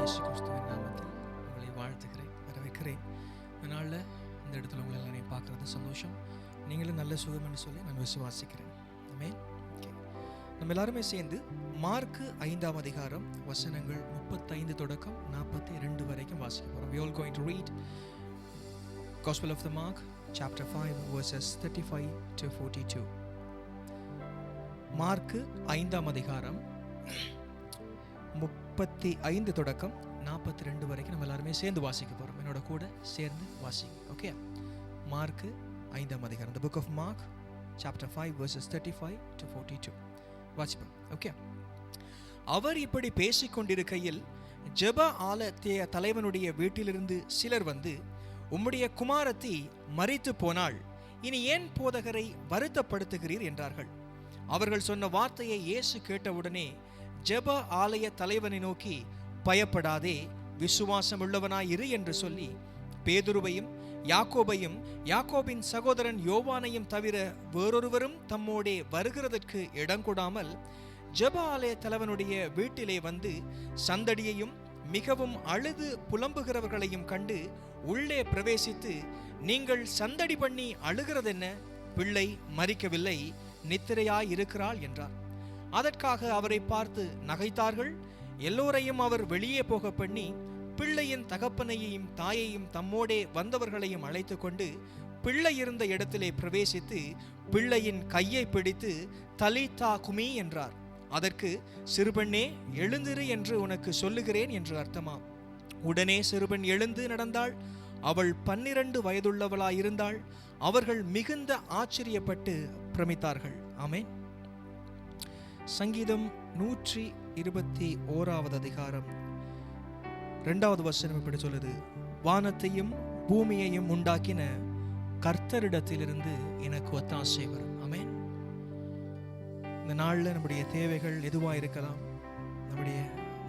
இயேசு கிறிஸ்துவின் நாமத்தில் உங்களை வாழ்த்துகிறேன், வரவேற்கிறேன். அதனால் இந்த இடத்துல உங்களை எல்லாரையும் பார்க்குறது சந்தோஷம். நீங்களும் நல்ல சுகம்னு சொல்லி நான் விசுவாசிக்கிறேன். ஆமென். நம்ம எல்லாருமே சேர்ந்து மார்க்கு 5ஆம் அதிகாரம் வசனங்கள் 35 தொடக்கம் 42 வரைக்கும் வாசிக்க போகிறோம். We all going to read Gospel of the Mark chapter 5 verses 35 to 42. Mark 5ஆம் அதிகாரம் 35 தொடக்கம் 42 வரைக்கும் நம்ம எல்லாருமே சேர்ந்து வாசிக்க போகிறோம். என்னோட கூட சேர்ந்து வாசிங்க. ஓகே, மார்க்கு 5ஆம் அதிகாரம், the book of Mark chapter 5 verses 35 to 42 வாசிப்போம். ஓகே. அவர் இப்படி பேசிக்கொண்டிருக்கையில் ஜெப ஆலய தலைவனுடைய வீட்டிலிருந்து சிலர் வந்து, உம்முடைய குமாரத்தி மரித்து போனாள், இனி ஏன் போதகரை வருத்தப்படுத்துகிறீர் என்றார்கள். அவர்கள் சொன்ன வார்த்தையை இயேசு கேட்டவுடனே ஜெப ஆலய தலைவனை நோக்கி, பயப்படாதே, விசுவாசம் உள்ளவனாயிரு என்று சொல்லி பேதுருவையும் யாக்கோபையும் யாக்கோபின் சகோதரன் யோவானையும் தவிர வேறொருவரும் தம்மோடே வருகிறதற்கு இடங்கொடாமல் ஜெப ஆலய தலைவனுடைய வீட்டிலே வந்து சந்தடியையும் மிகவும் அழுது புலம்புகிறவர்களையும் கண்டு உள்ளே பிரவேசித்து, நீங்கள் சந்தடி பண்ணி அழுகிறதென்ன? பிள்ளை மரிக்கவில்லை, நித்திரையாயிருக்கிறாள் என்றார். அதற்காக அவரை பார்த்து நகைத்தார்கள். எல்லோரையும் அவர் வெளியே போக பண்ணி பிள்ளையின் தகப்பனையும் தாயையும் தம்மோடே வந்தவர்களையும் அழைத்து கொண்டு பிள்ளை இருந்த இடத்திலே பிரவேசித்து பிள்ளையின் கையை பிடித்து தலிதா குமி என்றார். அதற்கு, சிறுபெண்ணே எழுந்திரு என்று உனக்கு சொல்லுகிறேன் என்று அர்த்தமாம். உடனே சிறுபெண் எழுந்து நடந்தாள். அவள் 12 வயதுள்ளவளாயிருந்தாள். அவர்கள் மிகுந்த ஆச்சரியப்பட்டு பிரமித்தார்கள். ஆமென். சங்கீதம் 121 அதிகாரம் 2வது வசனம் இப்படி சொல்லுது, வானத்தையும் பூமியையும் உண்டாக்கின கர்த்தரிடத்திலிருந்து எனக்கு ஒத்தாசை வரும். ஆமென். இந்த நாளில் நம்முடைய தேவைகள் எதுவாக இருக்கலாம், நம்முடைய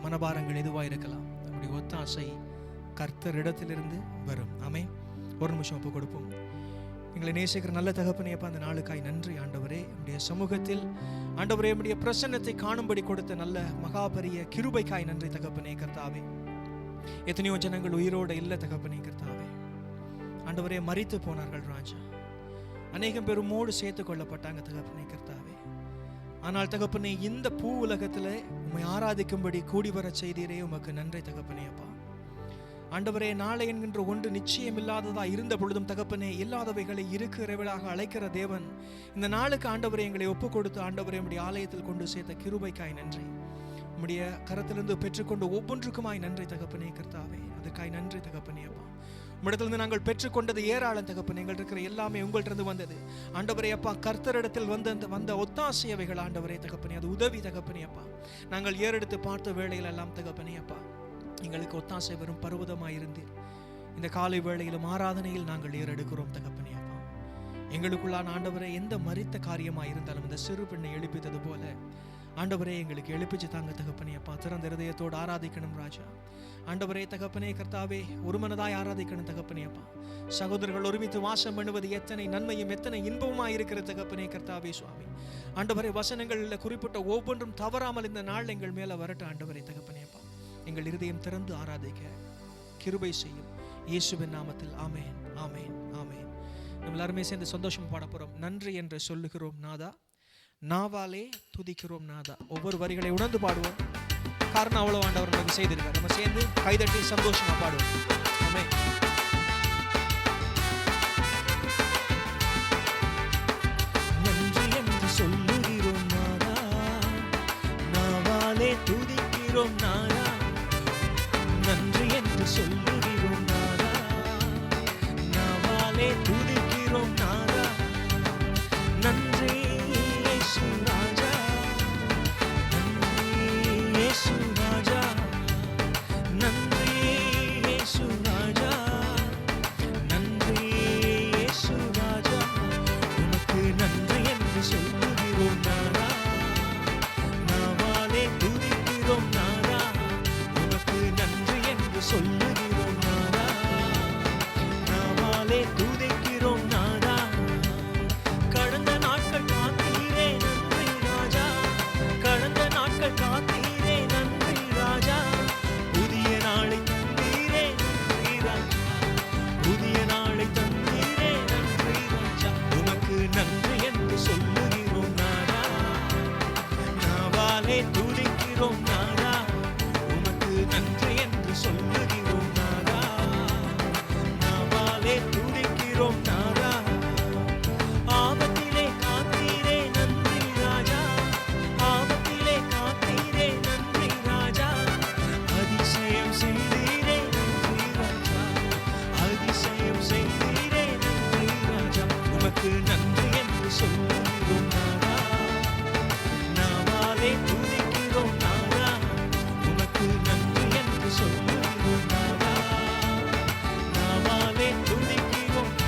மனபாரங்கள் எதுவாக இருக்கலாம், நம்முடைய ஒத்தாசை கர்த்தரிடத்திலிருந்து வரும். ஆமென். ஒரு நிமிஷம் ஒப்பு கொடுப்போம். எங்களை நேசிக்கிற நல்ல தகப்பனேப்பா, அந்த நாளுக்காய் நன்றி ஆண்டவரே. நம்முடைய சமூகத்தில் ஆண்டவரே நம்முடைய பிரசன்னத்தை காணும்படி கொடுத்த நல்ல மகாபரிய கிருபைக்காய் நன்றி தகப்பனே கர்த்தாவே. எத்தனையோ ஜனங்கள் உயிரோடு இல்லை தகப்பனே கர்த்தாவே. ஆண்டவரே மரித்து போனார்கள் ராஜா. அநேகம் பேர் உம்மோடு சேர்த்து கொள்ளப்பட்டாங்க தகப்பனே கர்த்தாவே. ஆனால் தகப்பனே, இந்த பூ உலகத்தில் உம்மை ஆராதிக்கும்படி கூடி வர செய்தீரே, உமக்கு நன்றி தகப்பனே அப்பா. ஆண்டவரே, நாளை என்கின்ற ஒன்று நிச்சயம் இல்லாததா இருந்த பொழுதும் தகப்பனே, இல்லாதவைகளை இருக்கிறவர்களாக அழைக்கிற தேவன், இந்த நாளுக்கு ஆண்டவரே எங்களை ஒப்பு கொடுத்து ஆண்டவரே நம்முடைய ஆலயத்தில் கொண்டு சேர்த்த கிருபைக்காய் நன்றி. நம்முடைய கரத்திலிருந்து பெற்றுக்கொண்டு ஒவ்வொன்றுக்குமாய் நன்றி தகப்பனே கர்த்தாவே. அதுக்காய் நன்றி தகப்பனே அப்பா. உம்மிடத்திலிருந்து நாங்கள் பெற்றுக்கொண்டது ஏராளம் தகப்பனே. எங்கள் இருக்கிற எல்லாமே உங்கள்கிட்ட வந்தது ஆண்டவரே அப்பா. கர்த்தரிடத்தில் வந்த ஒத்தாசையவைகள் ஆண்டவரே தகப்பனே, அது உதவி தகப்பனே அப்பா. நாங்கள் ஏறெடுத்து பார்த்த வேளையில் எல்லாம் தகப்பனே அப்பா, எங்களுக்கு ஒத்தாசை வரும் பர்வதமாயிருந்தீர். இந்த காலை வேளையிலும் ஆராதனையில் நாங்கள் ஏறெடுக்கிறோம் தகப்பனே அப்பா. எங்களுக்குள்ளான ஆண்டவரே, எந்த மரித்த காரியமாயிருந்தாலும் இந்த சிறு பெண்ணை எழுப்பித்தது போல ஆண்டவரே எங்களுக்கு எழுப்பிச்சு தாங்க தகப்பனே அப்பா. திறந்த இருதயத்தோடு ஆராதிக்கணும் ராஜா. ஆண்டவரே தகப்பனே கர்த்தாவே, ஒரு மனதாய் ஆராதிக்கணும் தகப்பனே அப்பா. சகோதரர்கள் ஒருமித்து வாசம் பண்ணுவது எத்தனை நன்மையும் எத்தனை இன்பமாய் இருக்கிற தகப்பனே கர்த்தாவே சுவாமி. ஆண்டவரே, வசனங்களில் குறிப்பிட்ட ஒவ்வொன்றும் தவறாமல் இந்த நாள் எங்கள் மேல வரட்டும் ஆண்டவரே தகப்பனே அப்பா. எங்கள் இருதயம் திறந்து ஆராதிக்க கிருபை செய்யும் இயேசுவின் நாமத்தில். ஆமேன், ஆமேன், ஆமேன். நம்ம எல்லாருமே சேர்ந்து சந்தோஷம் பாட போறோம். நன்றி என்று சொல்லுகிறோம் நாதா, நாவாலே துதிக்கிறோம் நாதா. ஒவ்வொரு வரிகளை உணர்ந்து பாடுவோம். காரணம் அவ்வளோ ஆண்டவர் நமக்கு செய்திருக்கார். நம்ம சேர்ந்து கைதட்டி சந்தோஷமா பாடுவோம். ஆமென். நன்றி என்று சொல்லுகிறோம் நாதா, நாவாலே துதிக்கிறோம் நாதா. நன்றி என்று சொல்லுகிறோம் நாதா, நாவாலே துதிக்கிறோம் நாதா. நன்றி இயேசு ராஜா, நன்றி இயேசு ராஜா, நன்றி இயேசு ராஜா, நன்றி இயேசு ராஜா. உனக்கு நன்றி என்று சொல்லுகிறோம் நாதா, நாவாலே துதிக்கிறோம் நாதா. உனக்கு நன்றி என்று சொல்லுகிறோம் நாதா, நாவாலே துதிக்கிறோம் நாதா. கடந்த நாட்கள் காத்தீரே நன்றி ராஜா, கடந்த நாட்கள் காத்தீரே நன்றி ராஜா. புதிய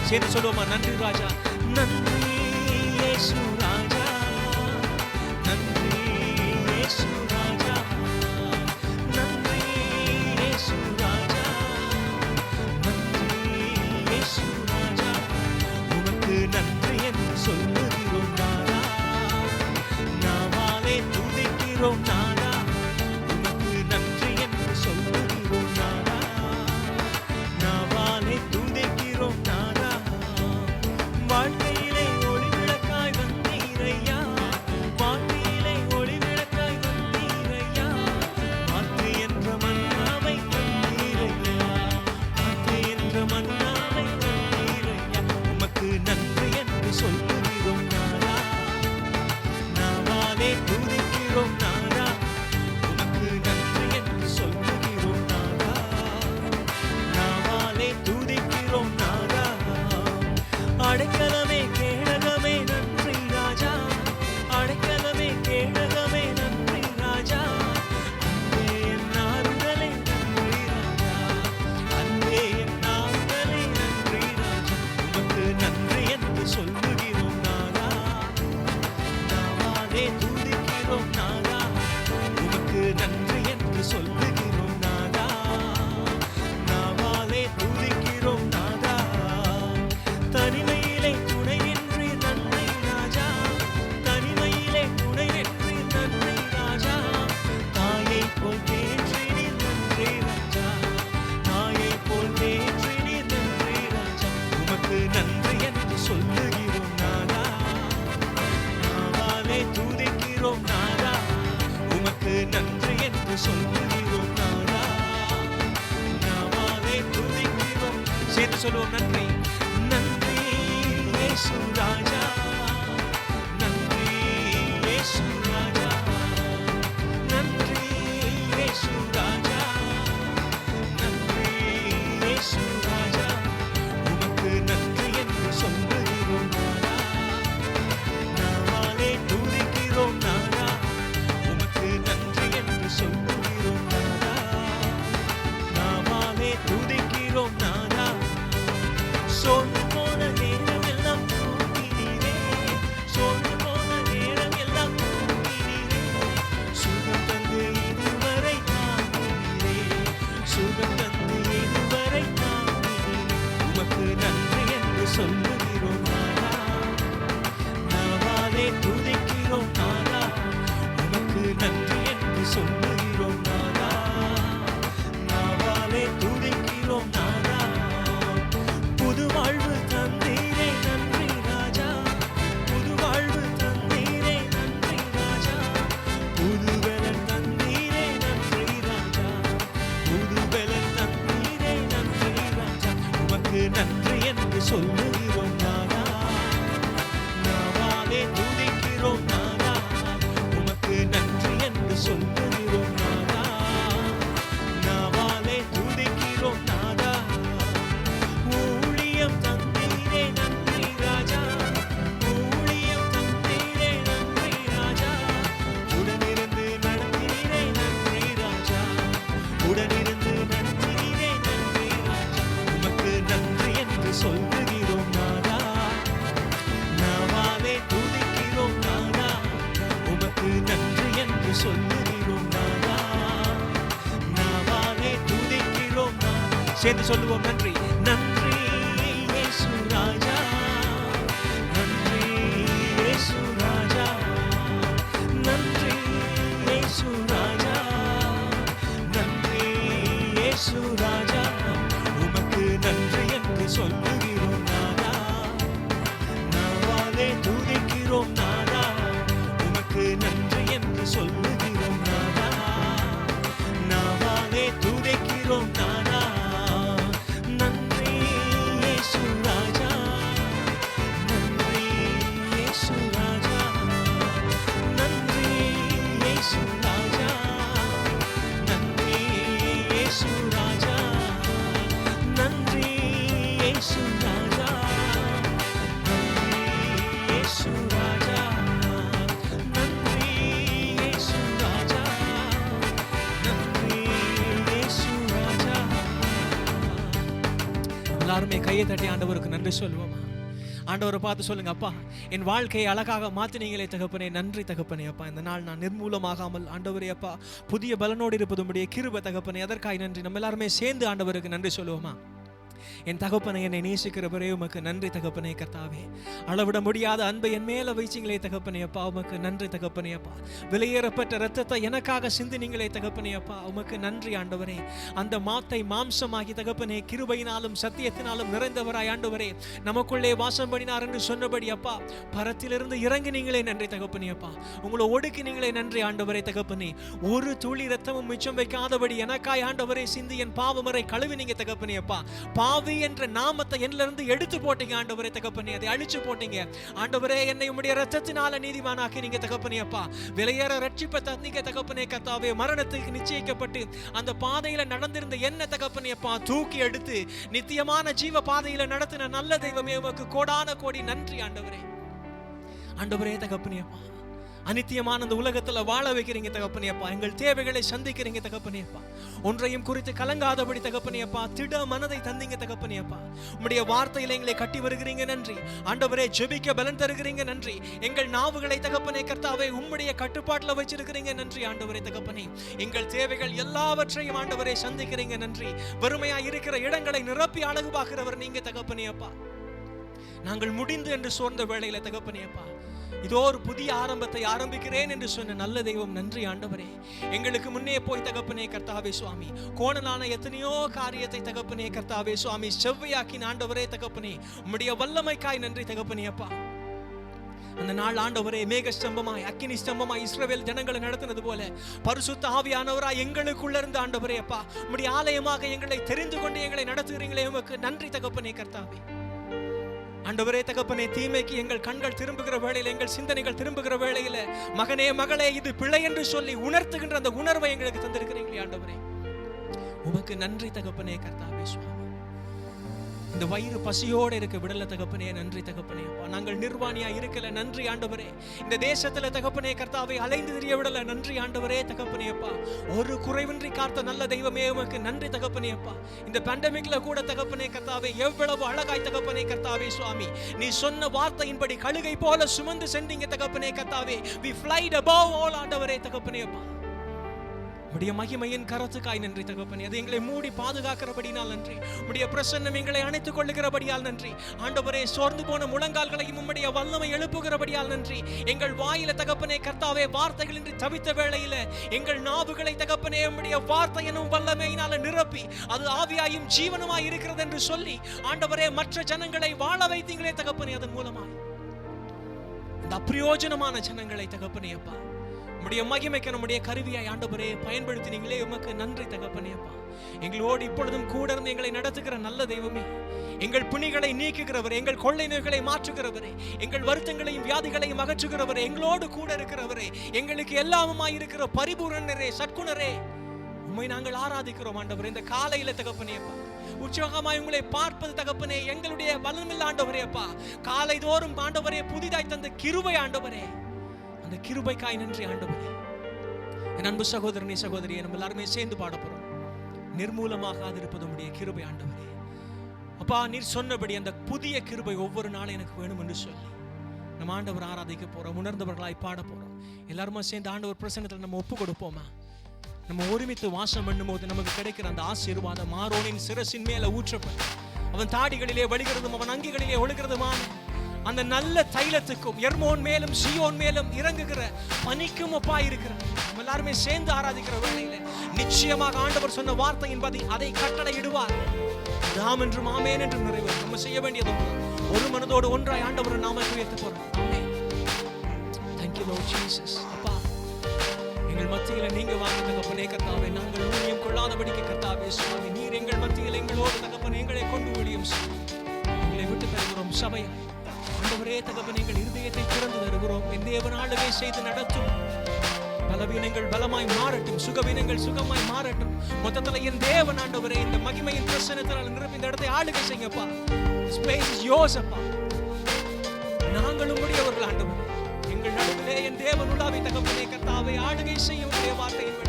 சேர்ந்து சொல்லுவோமா? நன்றி ராஜா, நன்றி இயேசு ராஜா, நன்றி இயேசு ராஜா, நன்றி இயேசு ராஜா, நன்றி இயேசு ராஜா. உமக்கு நன்றி என்று சொல்லுகிறோம் நாதா, நாவாலே துதிக்கிறோம் நாதா. உமக்கு நன்றி என்று சொல்லுகிறோம் நாதா, நாவாலே துதிக்கிறோம் நாதா. வாழ்க்கையிலே ஒளி விளக்காய் வந்தீரையா, வாழ்க்கையிலே ஒளி விளக்காய் வந்தீரையா. வார்த்தை என்ற மன்னாவை தந்தீரையா, வார்த்தை என்ற மன்னாவை தந்தீரையா. உமக்கு நன்றி என்று சொல்லுகிறோம் நாதா, நாவாலே துதிக்கிறோம் நாதா. உமக்கு நன்றி என்று சொல்லுகிறோம் நாதா, நாவாலே துதிக்கிறோம் நாதா. அடைக்கலமே கேடகமே நன்றி ராஜா, அடைக்கலமே கேடகமே நன்றி ராஜா. அன்பே என் ஆறுதலே நன்றி ராஜா, அன்பே என் ஆறுதலே நன்றி ராஜா. உமக்கு நன்றி என்று சொல்லுகிறோம் நாதா, நாவாலே துதிக்கிறோம் நாதா. உமக்கு நன்றி என்று சொல்லுகிறோம் நாதா, நாவாலே துதிக்கிறோம் நாதா. தனிமையிலே துணை நின்று நன்றி ராஜா, தனிமையிலே துணை நின்று நன்றி ராஜா. தாயை போல் தேற்றினீர் நன்றி ராஜா, தாயை போல் தேற்றினீர் நன்றி ராஜா. உமக்கு நன்றி என்று சொல்லுகிறோம் நாதா, நாவாலே துதிக்கிறோம் நாதா. உமக்கு நன்றி என்று சொல்லுகிறோம் நாதா, நாவாலே துதிக்கிறோம். சேர்ந்து சொல்லுவோம் நன்றி, நன்றி இயேசு ராஜா, நன்றி இயேசு ராஜா, நன்றி இயேசு ராஜா, நன்றி இயேசு ராஜா. உமக்கு நன்றி என்று சொல்லுகிறோம் நாதா, நாவாலே துதிக்கிறோம் நாதா. உமக்கு நன்றி என்று சொல்லுகிறோம் நாதா, நாவாலே துதிக்கிறோம் நாதா. சோர்ந்து போன நேரம் எல்லாம் தூக்கினீரே, சோர்ந்து போன நேரம் எல்லாம் தூக்கினீரே. சுகம் தந்து இதுவரை தாங்கினீரே, சுகம் தந்து இதுவரை தாங்கினீரே. உமக்கு நன்றி என்று சொல்லுகிறோம் நாதா, நாவாலே துதிக்கிறோம் நாதா. உமக்கு நன்றி என்று சொல்லுகிறோம் நாதா, நாவாலே துதிக்கிறோம் நாதா. புது வாழ்வு தந்தீரே நன்றி ராஜா, புது வாழ்வு தந்தீரே நன்றி ராஜா. புது பலன் தந்தீரே நன்றி ராஜா, புது பலன் தந்தீரே நன்றி ராஜா. உமக்கு நன்றி என்று சொல்லுகிறோம் நாதா, நாவாலே துதிக்கிறோம் நாதா. உமக்கு நன்றி என்று சொல்லுகிறோம் நாதா, நாவாலே துதிக்கிறோம் நாதா. ஊழியம் தந்தீரே நன்றி ராஜா, ஊழியம் தந்தீரே நன்றி ராஜா. உடனிருந்து நடத்தினீரே நன்றி ராஜா, உடனிருந்து நடத்தினீரே நன்றி ராஜா. உமக்கு நன்றி என்று சொல்லுகிறோம் நாதா, நாவாலே துதிக்கிறோம் நாதா. உமக்கு நன்றி என்று சொல்லுகிறோம் நாதா, நாவாலே துதிக்கிறோம் நாதா. சேர்ந்து சொல்லுவோம் நன்றி, நன்றி இயேசு ராஜா, நன்றி இயேசு ராஜா, நன்றி இயேசு ராஜா, நன்றி இயேசு ராஜா. உமக்கு நன்றி என்று சொல்லுகிறோம் நாதா, நாவாலே துதிக்கிறோம் நாதா. உமக்கு நன்றி என்று சொல்லுகிறோம் நாதா, நாவாலே துதிக்கிறோம் நாதா. நன்றி இயேசு ராஜா, நன்றி இயேசு ராஜா, நன்றி இயேசு ராஜா, நன்றி இயேசு ராஜா, நன்றி இயேசு ராஜா, நன்றி இயேசு ராஜா, நன்றி இயேசு ராஜா, நன்றி இயேசு ராஜா. எல்லாருமே கையை தட்டி ஆண்டவருக்கு நன்றி சொல்லுவோமா? ஆண்டவரை பார்த்து சொல்லுங்க, அப்பா என் வாழ்க்கையை அழகாக மாற்றினீங்களே தகப்பனே, நன்றி தகப்பனே. அப்பா இந்த நாள் நான் நிர்மூலமாகாமல் ஆண்டவரே அப்பா புதிய பலனோடு இருப்பதுடைய கிருபை தகப்பனே, அதற்காக நன்றி. நம்ம எல்லாருமே சேர்ந்து ஆண்டவருக்கு நன்றி சொல்லுவோமா? என் தகப்பனை, என்னை நேசிக்கிறவரே உமக்கு நன்றி தகப்பனே கர்த்தாவே. அளவிட முடியாத அன்பை என் மேல வைச்சிங்களே தகப்பனே அப்பா, உமக்கு நன்றி தகப்பனே அப்பா. விலையேறப்பட்ட ரத்தத்தை எனக்காக சிந்தினீங்களே தகப்பனே அப்பா, உமக்கு நன்றி ஆண்டவரே. அந்த மாத்தை மாம்சமாகி தகப்பனே, கிருபையினாலும் சத்தியத்தினாலும் நிறைந்தவராய் ஆண்டவரே நமக்குள்ளே வாசம் பண்ணினார் என்று சொன்னபடி அப்பா, பரத்திலிருந்து இறங்கினீங்களே நன்றி தகப்பனே அப்பா. உங்களை ஒடுக்கினீங்களே நன்றி ஆண்டவரே தகப்பனே. ஒரு துளி ரத்தமும் மிச்சம் வைக்காதபடி எனக்காய் ஆண்டவரே சிந்தி என் பாவமறை கழுவினீங்க தகப்பனே அப்பா. பாவி என்ற நாமத்தை என்னிலிருந்து எடுத்து போட்டீங்க ஆண்டவரே தகப்பனே, அதை அழிச்சு போட்டீங்க ஆண்டவரே. என்னை உம்முடைய இரத்தத்தினால நீதிமானாக்கி நீங்க தகப்பனே அப்பா. விலையேற ரட்சிப்பை தந்தீங்க தகப்பனே கர்த்தாவே. மரணத்துக்கு நிச்சயிக்கப்பட்டு அந்த பாதையில நடந்திருந்த என்ன தகப்பனே அப்பா தூக்கி எடுத்து நித்தியமான ஜீவ பாதையில நடத்தின நல்ல தெய்வமே, உமக்கு கோடான கோடி நன்றி ஆண்டவரே. ஆண்டவரே தகப்பனே அப்பா, அநித்தியமான அந்த உலகத்துல வாழ வைக்கிறீங்க தகப்பனே அப்பா. எங்கள் தேவைகளை சந்திக்கிறீங்க தகப்பனே அப்பா. ஒன்றையும் குறித்து கலங்காதபடி தகப்பனே அப்பா திட மனதை தந்தீங்க தகப்பனே அப்பா. உம்முடைய வார்த்தையில எங்களை கட்டி வருகிறீங்க நன்றி ஆண்டவரே. ஜெபிக்க பலன் தருகிறீங்க நன்றி. எங்கள் நாவுகளை தகப்பனே கர்த்தாவே உம்முடைய கட்டுப்பாட்டுல வச்சிருக்கிறீங்க நன்றி ஆண்டவரே தகப்பனே. எங்கள் தேவைகள் எல்லாவற்றையும் ஆண்டவரே சந்திக்கிறீங்க நன்றி. வறுமையா இருக்கிற இடங்களை நிரப்பி அழகு பார்க்கிறவர் நீங்க தகப்பனே அப்பா. நாங்கள் முடிந்து என்று சோர்ந்த வேளையில தகப்பனே அப்பா, இதோ ஒரு புதிய ஆரம்பத்தை ஆரம்பிக்கிறேன் என்று சொன்ன நல்ல தெய்வம் நன்றி ஆண்டவரே. எங்களுக்கு முன்னே போய் தகப்பனே கர்த்தாவே சுவாமி, கோணலான எத்தனையோ காரியத்தை தகப்பனே கர்த்தாவே சுவாமி செவ்வையாக்கின ஆண்டவரே தகப்பனே, உம்முடைய வல்லமைக்காய் நன்றி தகப்பனே அப்பா. அந்த நாள் ஆண்டவரே மேக ஸ்தம்பமாய் அக்கினி ஸ்தம்பமாய் இஸ்ரவேல் ஜனங்களை நடத்தினது போல பரிசுத்த ஆவியானவராய் எங்களுக்குள்ள இருந்த ஆண்டவரே அப்பா, உம்முடைய ஆலயமாக எங்களை தெரிந்து கொண்டு எங்களை நடத்துகிறீங்களே, உமக்கு நன்றி தகப்பனே கர்த்தாவே. ஆண்டவரே தகப்பனே, தீமைக்கு எங்கள் கண்கள் திரும்புகிற வேளையில, எங்கள் சிந்தனைகள் திரும்புகிற வேளையில, மகனே மகளே இது பிழை என்று சொல்லி உணர்த்துகின்ற அந்த உணர்வை எங்களுக்கு தந்திருக்கிறீங்களே ஆண்டவரே, உமக்கு நன்றி தகப்பனே கர்த்தாவே சுவாமி. இந்த வயிறு பசியோடு இருக்க விடல தகப்பனே நன்றி தகப்பனே அப்பா. நாங்கள் நிர்வாணியா இருக்கல நன்றி ஆண்டவரே. இந்த தேசத்துல தகப்பனே கர்த்தாவே அலைந்து திரிய விடல நன்றி ஆண்டவரே தகப்பனே அப்பா. ஒரு குறைவின்றி காத்த நல்ல தெய்வமே உமக்கு நன்றி தகப்பனே அப்பா. இந்த பேண்டமிக்ல கூட தகப்பனே கர்த்தாவே எவ்வளவு அழகாய் தகப்பனே கர்த்தாவே சுவாமி நீ சொன்ன வார்த்தையின்படி கழுகை போல சுமந்து சென்றீங்க தகப்பனே கர்த்தாவே. we flied above all ஆண்டவரே தகப்பனே அப்பா. உம்முடைய மகிமையின் கரத்துக்காய் நன்றி தகப்பனே. அது எங்களை மூடி பாதுகாக்கிறபடியால் நன்றி. உம்முடைய பிரசன்னம் எங்களை அணைத்துக் கொள்ளுகிறபடியால் நன்றி ஆண்டவரே. சோர்ந்து போன முழங்கால்களையும் உம்முடைய வல்லமை எழுப்புகிறபடியால் நன்றி. எங்கள் வாயில தகப்பனே கர்த்தாவே வார்த்தைகள் இன்றி தவித்த வேளையில எங்கள் நாவுகளை தகப்பனே உம்முடைய வார்த்தை எனும் வல்லமையினால நிரப்பி அது ஆவியாயும் ஜீவனுமாய் இருக்கிறது என்று சொல்லி ஆண்டவரே மற்ற ஜனங்களை வாழ வைத்தீங்களே தகப்பனே. அதன் மூலமாய் இந்த அப்பிரயோஜனமான ஜனங்களை தகப்பனே அப்பா உம்முடைய மகிமைக்கு நம்முடைய கருவியாய் ஆண்டவரே பயன்படுத்தினீங்களே, உமக்கு நன்றி தகப்பனே அப்பா. எங்களோடு இப்பொழுதும் கூட இருந்து எங்களை நடத்துகிற நல்ல தெய்வமே, எங்கள் புனிகளை நீக்குகிறவரே, எங்கள் கொள்ளை நோய்களை மாற்றுகிறவரே, எங்கள் வருத்தங்களையும் வியாதிகளையும் அகற்றுகிறவரே, எங்களோடு கூட இருக்கிறவரே, எங்களுக்கு எல்லாமுமாய் இருக்கிற பரிபூரணரே, சற்குணரே, உம்மை நாங்கள் ஆராதிக்கிறோம் ஆண்டவரே. இந்த காலையில தகப்பனே அப்பா உற்சாகமாய் உங்களை பார்ப்பது தகப்பனே எங்களுடைய பலமில்ல ஆண்டவரே அப்பா. காலை தோறும் ஆண்டவரே புதிதாய் தந்த கிருபை ஆண்டவரே, அந்த கிருபைக்காய் நன்றி ஆண்டவரே. என் அன்பு சகோதரனே சகோதரியே, நம்ம எல்லாருமே சேர்ந்து பாட போறோம். நிர்மூலமாகாது இருப்பது உம்முடைய கிருபை ஆண்டவரே அப்பா. நீர் சொன்னபடி அந்த புதிய கிருபை ஒவ்வொரு நாளும் எனக்கு வேணும் என்று சொல்லி நம்ம ஆண்டவர் ஆராதிக்க போறோம். உணர்ந்தவர்களாய் பாட போறோம். எல்லாருமே சேர்ந்து ஆண்டவர் பிரசன்னத்தில் நம்ம ஒப்பு கொடுப்போமா? நம்ம ஒருமித்து வாசம் பண்ணும் போது நமக்கு கிடைக்கிற அந்த ஆசீர்வாதம் ஆரோனின் சிரசின் மேல ஊற்றப்பட்டு அவன் தாடிகளிலே வழிகிறதும் அவன் அங்கிகளிலே ஒழுகிறதுமான அந்த நல்ல தைலத்துக்கும் எர்மோன் மேலும் சீயோன் மேலும் இறங்குகிற பனிக்கும் ஒப்பா இருக்கிற நம்ம எல்லாருமே சேர்ந்து ஆராதிக்கிற வேளையில நிச்சயமாக ஆண்டவர் சொன்ன வார்த்தையின்படி அதை கட்டளையிடுவார். ராம் என்றும் ஆமேன் என்றும் நிறைவேறும். நம்ம செய்ய வேண்டியது ஒரு மனதோடு ஒன்றாய் ஆண்டவர் நாமத்தை உயர்த்த போறோம். ஆமென். Thank you Lord Jesus. அப்பா எங்கள் மத்தியில நீங்க வாங்க தகப்பனே கர்த்தாவே. நாங்கள் ஊழியம் கொள்ளாதபடிக்கு கர்த்தாவே சுவாமி நீர் எங்கள் மத்தியில் எங்களோடு தகப்பனே எங்களை கொண்டு ஊழியம் செய்யும். எங்களை விட்டு தருகிறோம் சபையா ஆண்டவரே தகப்பனே. எங்கள் இருதயத்தை திறந்து தருகிறோம். என் தேவன் ஆளுகை செய்து நடத்தும். பலவீனங்கள் பலமாய் மாறட்டும், சுகவீனங்கள் சுகமாய் மாறட்டும். மொத்தத்துல என் தேவன் ஆண்டவரே இந்த மகிமையின் பிரசன்னத்தால் நிரப்பி இந்த இடத்தை ஆளுகை செய்யுங்கப்பா. ஸ்பேஸ் இஸ் யோர்ஸ் அப்பா. நாங்களும் உடையவர்கள் ஆண்டவரே. எங்கள் நடுவிலே என் தேவன் உலாவி தகப்பனே கர்த்தாவே ஆளுகை செய்யும் வார்த்தையின்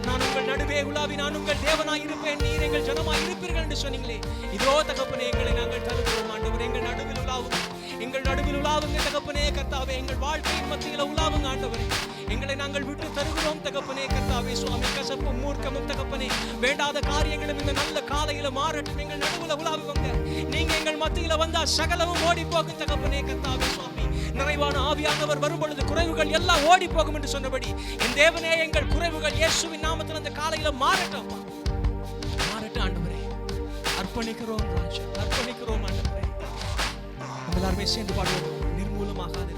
நான் உங்கள் நடுவே உலாவி நான் உங்கள் தேவனாய் இருப்பேன், நீர் எங்கள் ஜனமாய் இருப்பீர்கள் என்று என்று சொன்னீங்களே, இதோ தகப்பனே எங்களை நாங்கள் தருகிறோம் ஆண்டவரே. எங்கள் நடுவில் உலாவுங்க, எங்கள் நடுவில் உலாவுங்க தகப்பனே கர்த்தாவே. எங்கள் வாழ்க்கையின் மத்தியில் உலாவுங்க ஆண்டவரே. எங்களை நாங்கள் விட்டு தருகிறோம் தகப்பனே கர்த்தாவே. சுவாமி, கசப்பும் மூர்க்கமும் தகப்பனே, வேண்டாத காரியங்களும் இந்த நல்ல காலையில மாறட்டும். எங்கள் நடுவில் உலாவுங்க. நீங்க எங்கள் மத்தியில வந்தா சகலமும் ஓடி போகும் தகப்பனே கர்த்தாவே. சுவாமி, நிறைவான ஆவியானவர் வரும் பொழுது குறைவுகள் எல்லாம் ஓடி போகும் என்று சொன்னபடி என் தேவனே, எங்கள் குறைவுகள் இயேசுவின் நாமத்தில் அந்த காலையில மாறட்டும், மாறட்டும் ஆண்டவரே. அர்ப்பணிக்கிறோம் ராஜா, அர்ப்பணிக்கிறோம் ஆண்டவரே. எல்லாருமே சேர்ந்து பாடுவோம். நிர்மூலமாகாது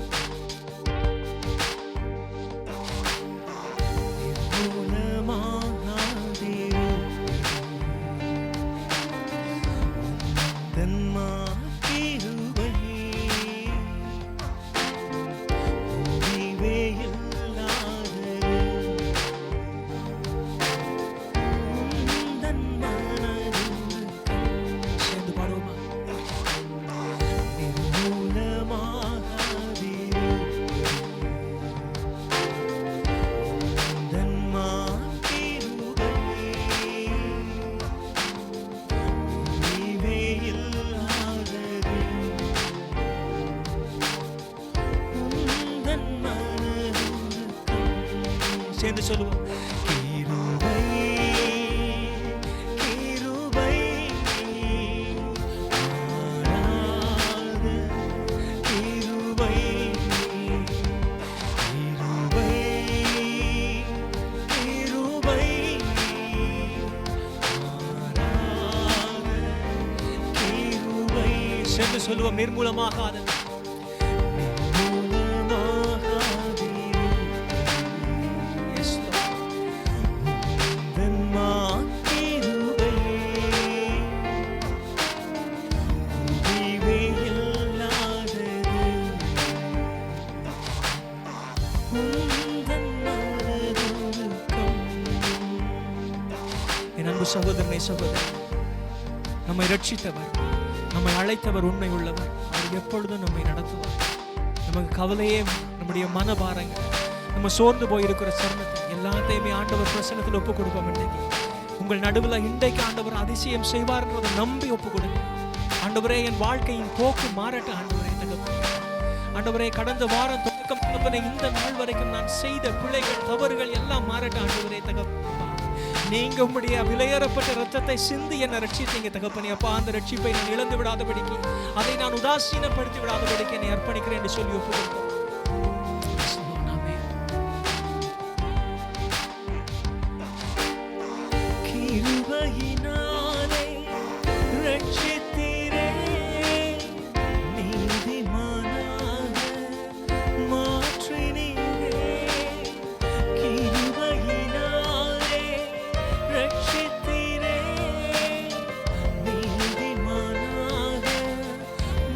சேர்ந்து சொல்லுவோம். கிருபை கிருபை மாறாத கிருபை கிருபை கிருபை மாறாத கிருபை. சேர்ந்து சொல்லுவோம். நிர்மூலமாகாத சகோதரனை சகோதரன், நம்மை ரட்சித்தவர், நம்மை அழைத்தவர் உண்மை உள்ளவர். அவர் எப்பொழுதும் நம்மை நடத்துவார். நமக்கு கவலையே நம்முடைய மனபாரங்கள், நம்ம சோர்ந்து போயிருக்கிற சரணத்தை எல்லாத்தையுமே ஆண்டவர் பிரசன்னத்தில் ஒப்புக் கொடுப்போம். இன்றைக்கு உங்கள் நடுவில் இன்றைக்கு ஆண்டவர் அதிசயம் செய்வார்ன்றதை நம்பி ஒப்புக் கொடுங்க. ஆண்டவரே, என் வாழ்க்கையின் போக்கு மாறட்டும் ஆண்டவரே. ஆண்டவரே, கடந்த வாரம் தொடக்கம் தகப்பனே இந்த நாள் வரைக்கும் நான் செய்த பிழைகள் தவறுகள் எல்லாம் மாறட்டும் ஆண்டவரே. நீங்க உம்முடைய விலையேறப்பட்ட ரத்தத்தை சிந்தி என்னை ரட்சித்தீங்க தகப்பனே. அப்பா, அந்த ரட்சிப்பை நான் இழந்து விடாதபடிக்கு, அதை நான் உதாசீனப்படுத்தி விடாதபடிக்கு என்னை அர்ப்பணிக்கிறேன் என்று சொல்லி ஒப்புக்கொள்கிறோம். கிருபையினாலே ரட்சித்தீரே, நீதிமானாக மாற்றினீரே. கிருபையினாலே ரட்சித்தீரே, நீதிமானாக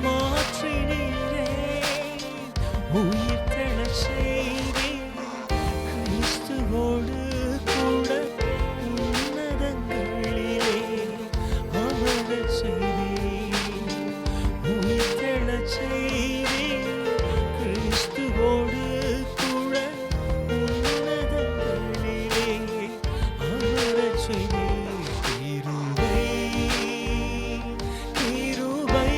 மாற்றினீரே. உயிர்த்தெழச் செய்தீர், கிறிஸ்துவோடு கூட உன்னதங்களிலே அமரச் செய்தீர். உயிர்த்தெழச் செய்தீர், கிறிஸ்துவோடு கூட உன்னதங்களிலே அமரச் செய்தீர். கிருபை கிருபை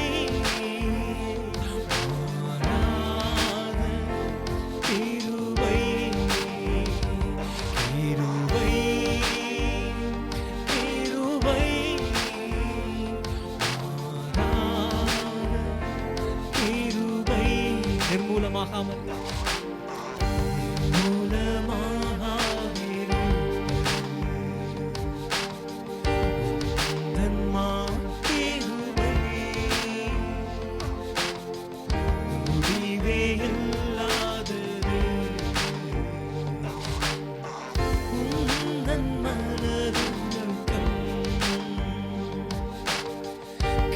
மாறாத கிருபை கிருபை கிருபை மாறாத கிருபை. நிர்மூலமாகாமல்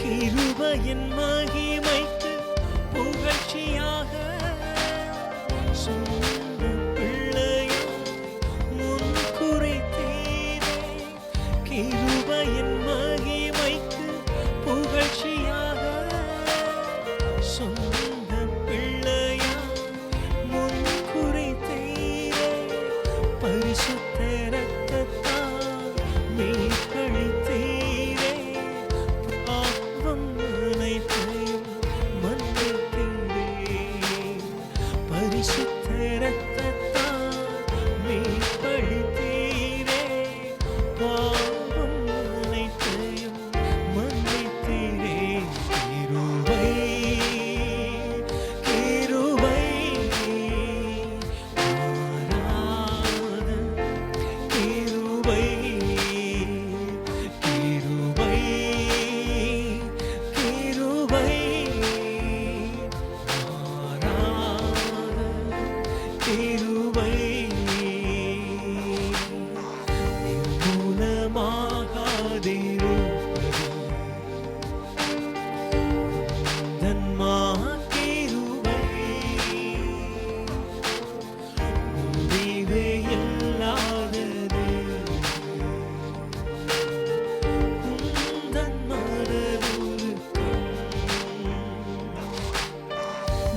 கிருபையின் மகிமைக்கு புகழ்ச்சியாக சொந்த பிள்ளையாய் முன் குறித்தீரே. கிருபையின் மகிமைக்கு புகழ்ச்சியாக சொந்த பிள்ளையாய் முன் குறித்தீரே. பரிசுத்த இரத்தத்தால் மீட்பளித்தீரே.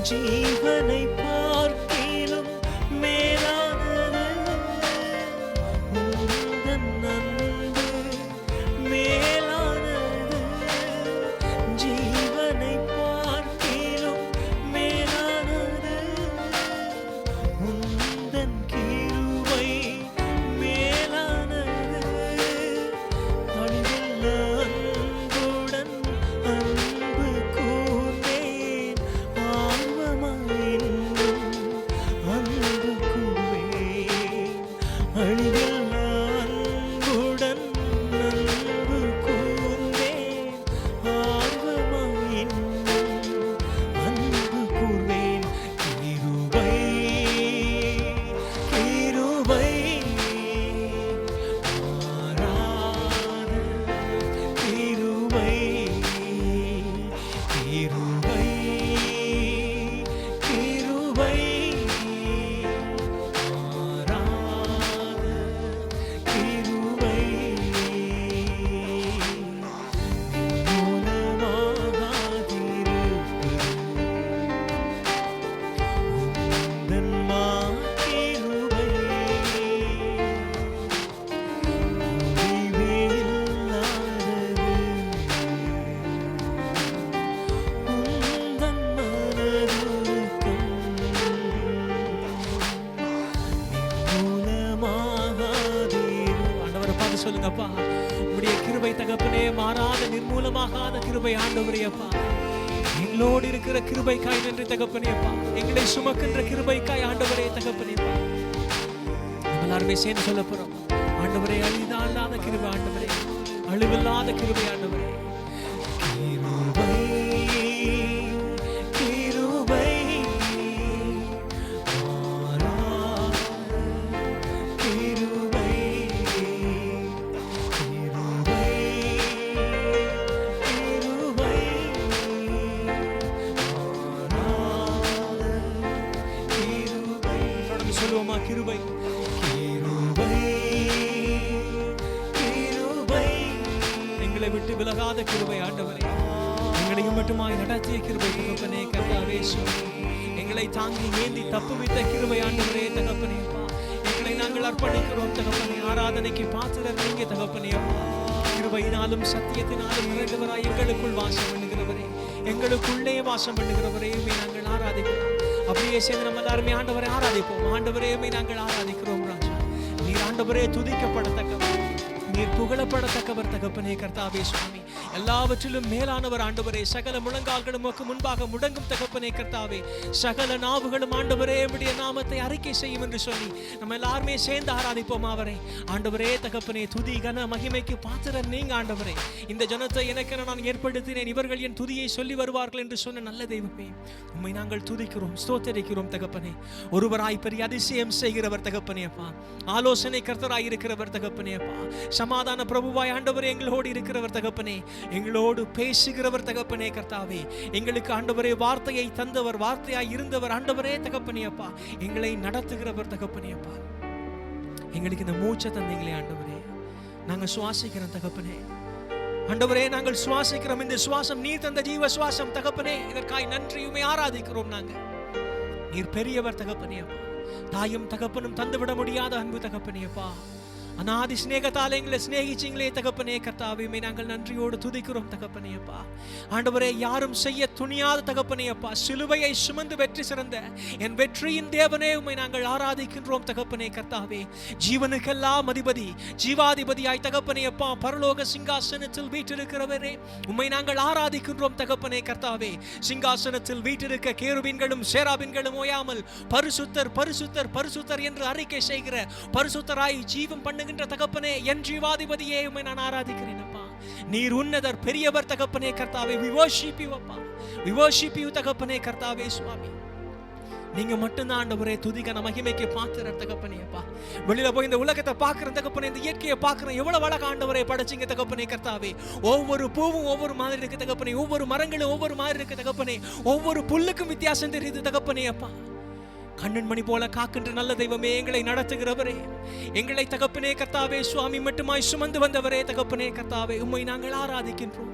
ஜீவனை பார்க்கிலும் மேலானது உந்தன் அன்பு, மேலானது ஜீவனை பார்க்கிலும் மேலானது உந்தன் கிருபை, மேலானது அழிவில்ல அன்புடன் அன்பு கூர்ந்தேன், அழிவில்ல அன்புடன் அன்பு கூர்ந்தேன், ஆர்வமாய் அன்பு கூர்வேன். கிருபை கிருபை மாறாத கிருபை, கிருபை கிருபை சொல்லுங்கப்பா. உம்முடைய கிருபை தகப்பனே, மாறாத நிர்மூலமாகாத கிருபை ஆண்டவரே அப்பா. எங்களோடு இருக்கிற கிருபைக்காய் நன்றி தகப்பனே அப்பா. எங்களை சுமக்கின்ற கிருபைக்காய் ஆண்டவரே தகப்பனே அப்பா. எல்லாருமே சேர்ந்து சொல்ல போறோம். ஆண்டவரே, அழிவில்லாத கிருபை ஆண்டவரே, அழிவில்லாத கிருபை ஆண்டவரே. சொல்லுவோமா? கிருபை கிருபை கிருபை, எங்களை விட்டு விலகாத கிருபை ஆண்டவரே, எங்களையும் மட்டுமாய் நடத்திய கிருபை தகப்பனே கர்த்தாவே சுவாமி. எங்களை தாங்கி ஏந்தி தப்புவித்த கிருபை ஆண்டவரே தகப்பனே அப்பா. எங்களை நாங்கள் அர்ப்பணிக்கிறோம் தகப்பனே. ஆராதனைக்கு பாத்திரர் நீங்க தகப்பனே அப்பா. கிருபையினாலும் சத்தியத்தினாலும் நிறைந்தவராய் எங்களுக்குள் வாசம் பண்ணுகிறவரே, எங்களுக்குள்ளே வாசம் பண்ணுகிறவரே நாங்கள் ஆராதிக்கிறோம். அப்படியே சேர்ந்து நம்ம எல்லாருமே ஆண்டவரை ஆராதிப்போம். ஆண்டவரே நாங்கள் ஆராதிக்கிறோம் ராஜா. நீர் ஆண்டவரே துதிக்கப்படத்தக்கவர், நீர் புகழப்படத்தக்கவர் தகப்பனே கர்த்தாவே சுவாமி. எல்லாவற்றிலும் மேலானவர் ஆண்டவரே. சகல முழங்கால்களும் முன்பாக முடங்கும் தகப்பனே கர்த்தாவே. சகல நாவுகளும் ஆண்டவரே உம்முடைய நாமத்தை அறிக்கை செய்யும் என்று சொல்லி நம்ம எல்லாருமே சேர்ந்து ஆராதிப்போம் அவரை. ஆண்டவரே தகப்பனே, துதி கன மகிமைக்கு பாத்திரர் நீங்க ஆண்டவரே. இந்த ஜனத்தை எனக்கென நான் ஏற்படுத்தினேன், இவர்கள் என் துதியை சொல்லி வருவார்கள் என்று சொன்ன நல்ல தெய்வமே, உம்மை நாங்கள் துதிக்கிறோம், ஸ்தோத்திரிக்கிறோம் தகப்பனே. ஒருவராய் பெரிய அதிசயம் செய்கிறவர் தகப்பனே அப்பா. ஆலோசனை கர்த்தராய் இருக்கிறவர் தகப்பனே அப்பா. சமாதான பிரபுவாய் ஆண்டவரே எங்களோடு இருக்கிறவர் தகப்பனே. எங்களோடு பேசுகிறவர் தகப்பனே கர்த்தாவே. எங்களுக்கு ஆண்டவரே வார்த்தையை தந்தவர், வார்த்தையாய் இருந்தவர் ஆண்டவரே தகப்பனே அப்பா. எங்களை நடத்துகிறவர் தகப்பனே அப்பா. எங்களுக்கு இந்த மூச்சை தந்தீங்களே ஆண்டவரே, நாங்கள் சுவாசிக்கிறோம் தகப்பனே. ஆண்டவரே, நாங்கள் சுவாசிக்கிறோம், இந்த சுவாசம் நீர் தந்த ஜீவ சுவாசம் தகப்பனே. இதற்காய் நன்றியுமே ஆராதிக்கிறோம். நாங்கள் நீர் பெரியவர் தகப்பனே அப்பா. தாயும் தகப்பனும் தந்துவிட முடியாத அன்பு தகப்பனே அப்பா. அநாதி ஸ்நேகத்தால் எங்களை ஸ்நேகிச்சிங்களே தகப்பனே கர்த்தாவே, நாங்கள் நன்றியோடு துதிக்கிறோம் தகப்பனே அப்பா. ஆண்டவரே, யாரும் செய்ய துணியாத தகப்பனே அப்பா, சிலுவையை சுமந்து வெற்றி சிறந்த என் வெற்றியின் தேவனே உம்மை நாங்கள் ஆராதிக்கின்றோம் தகப்பனே கர்த்தாவே. ஜீவனுக்கெல்லாம் அதிபதி, ஜீவாதிபதியாய் தகப்பனே அப்பா, பரலோக சிங்காசனத்தில் வீற்றிருக்கிறவரே உம்மை நாங்கள் ஆராதிக்கின்றோம் தகப்பனே கர்த்தாவே. சிங்காசனத்தில் வீற்றிருக்க கேருபீன்களும் சேராபீன்களும் ஓயாமல் பரிசுத்தர் பரிசுத்தர் பரிசுத்தர் என்று அறிக்கை செய்கிற பரிசுத்தராய் ஜீவம் பண்ணுகின்ற தகப்பனே, என் ஜீவாதிபதியே உம்மை நான் ஆராதிக்கிறேன் அப்பா. நீர் உன்னதர், பெரியவர் தகப்பனே கர்த்தாவே. We worship you அப்பா, we worship you தகப்பனே கர்த்தாவே சுவாமி. நீங்க மட்டும்தான் ஆண்டவரே துதிக்கான மகிமைக்கு பாத்துற தகப்பனே. அப்பா வெளியில போய் இந்த உலகத்தை பாக்குற தகப்பனே, இந்த இயற்கையை பாக்குற எவ்வளவு அழகா ஆண்டவரே படைச்சிங்க தகப்பனே கர்த்தாவே. ஒவ்வொரு பூவும் ஒவ்வொரு மாதிரி இருக்கு தகப்பனே, ஒவ்வொரு மரங்களும் ஒவ்வொரு மாதிரி இருக்கு தகப்பனே, ஒவ்வொரு புல்லுக்கும் வித்தியாசம் தெரியுது தகப்பனே. அப்பா கண்ணன் மணி போல காக்கின்ற நல்ல தெய்வமே, எங்களை நடத்துகிறவரே, எங்களை தகப்பனே கர்த்தாவே சுவாமி மட்டுமாய் சுமந்து வந்தவரே தகப்பனே கர்த்தாவே, உம்மை நாங்கள் ஆராதிக்கின்றோம்.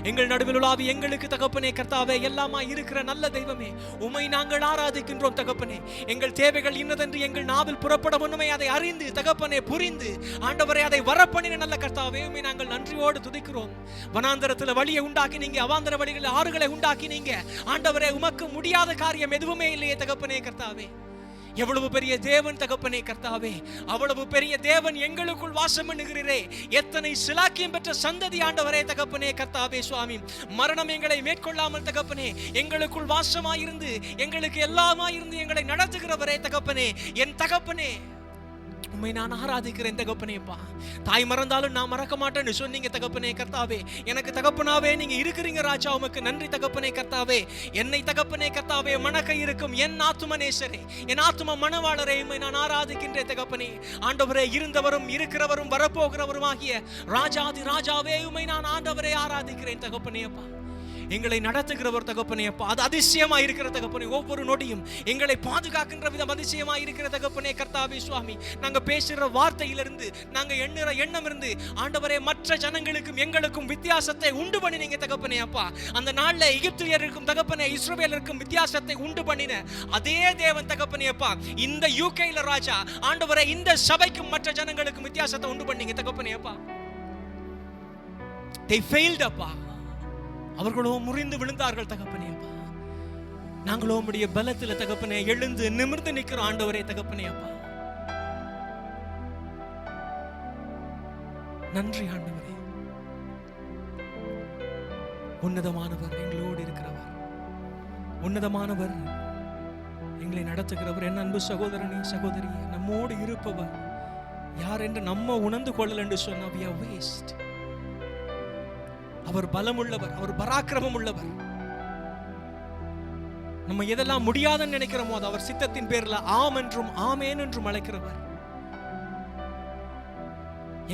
எங்கள் நடுவில் உலாவி எங்களுக்கு தகப்பனே கர்த்தாவே எல்லாமா இருக்கிற நல்ல தெய்வமே, உம்மை நாங்கள் ஆராதிக்கின்றோம் தகப்பனே. எங்கள் தேவைகள் இன்னதென்று எங்கள் நாவில் புறப்பட முன்னமே அதை அறிந்து தகப்பனே புரிந்து ஆண்டவரே அதை வரப்பண்ணின நல்ல கர்த்தாவே, உம்மை நாங்கள் நன்றியோடு துதிக்கிறோம். வனாந்தரத்தில் வழியை உண்டாக்கி நீங்க, அவாந்தர வழிகளில் ஆறுகளை உண்டாக்கி நீங்க ஆண்டவரே, உமக்கு முடியாத காரியம் எதுவுமே இல்லையே தகப்பனே கர்த்தாவே. எவ்வளவு பெரிய தேவன் தகப்பனே கர்த்தாவே, அவ்வளவு பெரிய தேவன் எங்களுக்குள் வாசம் பண்ணுகிறீரே. எத்தனை சிலாக்கியம் பெற்ற சந்ததி ஆண்டவரே தகப்பனே கர்த்தாவே சுவாமி. மரணம் எங்களை மேற்கொள்ளாமல் தகப்பனே எங்களுக்குள் வாசமாயிருந்து எங்களுக்கு எல்லாமாயிருந்து எங்களை நடத்துகிறவரே தகப்பனே. என் தகப்பனே உம்மை நான் ஆராதிக்கிறேன் தகப்பனேப்பா. தாய் மறந்தாலும் நான் மறக்க மாட்டேன்னு சொன்னீங்க தகப்பனே கர்த்தாவே. எனக்கு தகப்பனாவே நீங்க இருக்கிறீங்க ராஜா, உமக்கு நன்றி தகப்பனே கர்த்தாவே. என்னை தகப்பனே கர்த்தாவே மணக்க இருக்கும் என் ஆத்துமனேசரே, என் ஆத்தும மணவாளரே, உம்மை நான் ஆராதிக்கின்றேன் தகப்பனே. ஆண்டவரே இருந்தவரும் இருக்கிறவரும் வரப்போகிறவரும் ஆகிய ராஜாதி ராஜாவே, உம்மை நான் ஆண்டவரே ஆராதிக்கிறேன் தகப்பனே. அப்பா எங்களை நடத்துகிறவர் தகப்பனே. அப்பா அது அதிசயமா இருக்கிற தகப்பனே. ஒவ்வொரு நொடியும் எங்களை பாதுகாக்கின்ற விதம் அதிசயமா இருக்கிற தகப்பனே கர்த்தாவே சுவாமி. நாங்க பேசுற வார்த்தையிலிருந்து, நாங்க எண்ணுற எண்ணம் இருந்து ஆண்டவரே மற்ற ஜனங்களுக்கும் எங்களுக்கும் வித்தியாசத்தை உண்டு பண்ணினீங்க தகப்பனே. அப்பா அந்த நாள்ல எகிப்தியருக்கும் தகப்பனே இஸ்ரவேலருக்கும் வித்தியாசத்தை உண்டு பண்ணின அதே தேவன் தகப்பனே. அப்பா இந்த யூகேல ராஜா ஆண்டவரே இந்த சபைக்கும் மற்ற ஜனங்களுக்கும் வித்தியாசத்தை உண்டு பண்ணீங்க தகப்பனே. அப்பா they failed அப்பா, அவர்களோ முறிந்து விழுந்தார்கள் தகப்பனே. அப்பா நாங்களோ உம்முடைய பலத்துல தகப்பனே எழுந்து நிமிர்ந்து நிற்கிறோம் ஆண்டவரே தகப்பனே. அப்பா நன்றி ஆண்டவரே. உன்னதமானவர் எங்களோடு இருக்கிறவர், உன்னதமானவர் எங்களை நடத்துகிறவர். என் அன்பு சகோதரனே சகோதரியே, நம்மோடு இருப்பவர் யார் என்று நம்ம உணர்ந்து கொள்ளல் என்று சொன்னா we are waste. அவர் பலமுள்ளவர், அவர் பராக்கிரமம் உள்ளவர். நம்ம எதெல்லாம் முடியாதுன்னு நினைக்கிறோமோ அது அவர் சித்தத்தின் பேர்ல ஆம் என்றும் ஆமேன் என்றும் அழைக்கிறவர்.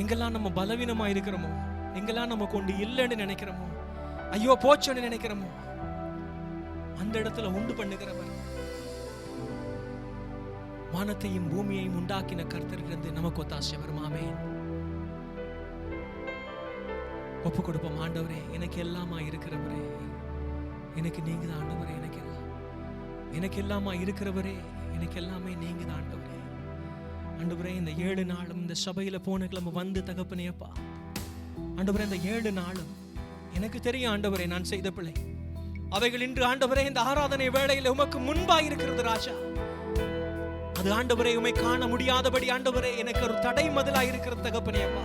எங்கெல்லாம் நம்ம பலவீனமா இருக்கிறோமோ, எங்கெல்லாம் நம்ம கொண்டு இல்லைன்னு நினைக்கிறோமோ, ஐயோ போச்சோன்னு நினைக்கிறோமோ, அந்த இடத்துல உண்டு பண்ணுகிறவர். வானத்தையும் பூமியையும் உண்டாக்கின கர்த்தரிலிருந்து நமக்கு ஒத்தாசை வரும். ஆமென். ஒப்பு கொடுப்போம். ஆண்டவரே எனக்கு எல்லாமா இருக்கிறவரே, எனக்கு நீங்க தான் ஆண்டவரே. எனக்கு எல்லாமா இருக்கிறவரே, எனக்கு எல்லாமே நீங்க தான் ஆண்டவரே. ஆண்டவரே இந்த 7 நாளும் இந்த சபையில போன கிளம்ப வந்து தகப்பனே. அப்பா ஆண்டவரே இந்த 7 நாளும் எனக்கு தெரியும் ஆண்டவரே நான் செய்த பிள்ளை அவைகள் இன்று ஆண்டவரே இந்த ஆராதனை வேளையில் உமக்கு முன்பா இருக்கிறது ராஜா. அது ஆண்டவரே உம்மை காண முடியாதபடி ஆண்டவரே எனக்கு ஒரு தடை மதிலா இருக்கிறது தகப்பனே. அப்பா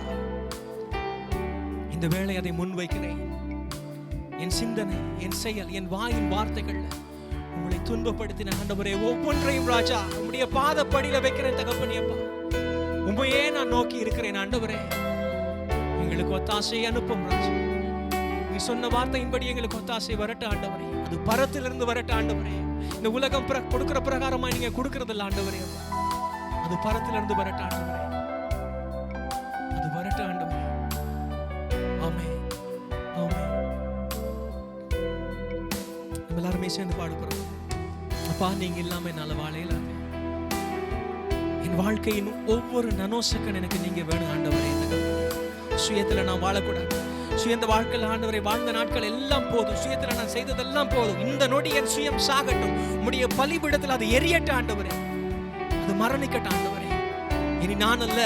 இந்த வேளை அதை முன்வைக்கிறேன். என் சிந்தனை, என் செயல், என் வாயின் வார்த்தைகள் உங்களை துன்பப்படுத்தின ஆண்டவரே ஒவ்வொன்றையும் ராஜா உம்முடைய பாதப்படியில வைக்கிறேன் தகப்பனே. அப்பா உம்மையே நான் நோக்கி இருக்கிறேன் ஆண்டவரே. எங்களுக்கு ஒத்தாசை அனுப்பும் ராஜா. நீ சொன்ன வார்த்தையின்படி எங்களுக்கு ஒத்தாசை வரட்ட ஆண்டவரே. அது பரத்திலிருந்து வரட்ட ஆண்டவரே. இந்த உலகம் கொடுக்கிற பிரகாரமா நீங்க கொடுக்கறதில்ல ஆண்டவரே. அது பரத்திலிருந்து வரட்ட ஆண்டவரே. அது வரட்ட ஆண்டவரே. ஆமென் ஆமென். நம்ம எல்லாருமே சேர்ந்து பாடுகிறோம். அப்பா நீங்க இல்லாம என்னால வாழையில என் வாழ்க்கையின் ஒவ்வொரு நனோசக்கன் எனக்கு நீங்க வேணும் ஆண்டவரே. சுயத்துல நான் வாழக்கூடாது. சுயந்த வாழ்க்கையில் ஆண்டவரை வாழ்ந்த நாட்கள் எல்லாம் போதும். சுயத்துல நான் செய்ததெல்லாம் போதும். இந்த நொடி என் சுயம் சாகட்டும். உம்முடைய பலிபீடத்தில் அது எரியட்ட ஆண்டவரே. அது மரணிக்கட்ட ஆண்டவரே. இனி நான் அல்ல,